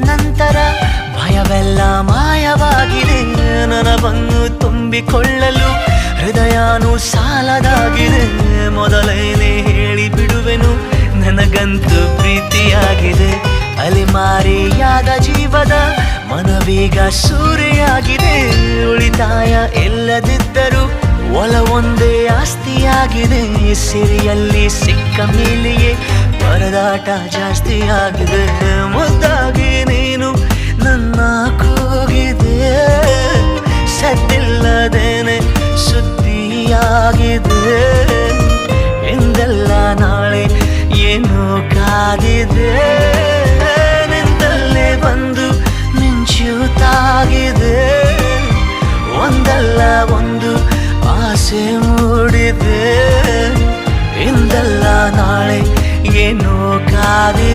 ನಂತರ ಭಯವೆಲ್ಲ ಮಾಯವಾಗಿದೆ. ನನವನ್ನು ತುಂಬಿಕೊಳ್ಳಲು ಹೃದಯನೂ ಸಾಲದಾಗಿದೆ. ಮೊದಲೇನೆ ಹೇಳಿ ಬಿಡುವೆನು, ನನಗಂತೂ ಪ್ರೀತಿಯಾಗಿದೆ. ಅಲೆಮಾರಿಯಾದ ಜೀವದ ಮನವೀಗ ಸೂರೆಯಾಗಿದೆ. ಉಳಿತಾಯ ಇಲ್ಲದಿದ್ದರೂ ಒಲವೊಂದೇ ಆಸ್ತಿಯಾಗಿದೆ. ಸಿರಿಯಲ್ಲಿ ಸಿಕ್ಕ ಮೇಲೆಯೇ ಪರದಾಟ ಜಾಸ್ತಿಯಾಗಿದೆ. ಮುದ್ದಾಗಿ ನೀನು ನನ್ನ ಕೂಗಿದೆ, ಸದ್ದಿಲ್ಲದೇನೆ ಸುದ್ದಿಯಾಗಿದೆ. ಇಂದೆಲ್ಲ ನಾಳೆ ಏನೋ ಕಾದಿದೆ, ನಿಂದಲ್ಲೇ ಬಂದು ಮಿಂಚುತ್ತಾಗಿದೆ. ಒಂದಲ್ಲ ಒಂದು ಆಸೆ ಮೂಡಿದೆ, ಇಂದಲ್ಲ ನಾಳೆ ಏನೋ ಕಾದಿದೆ.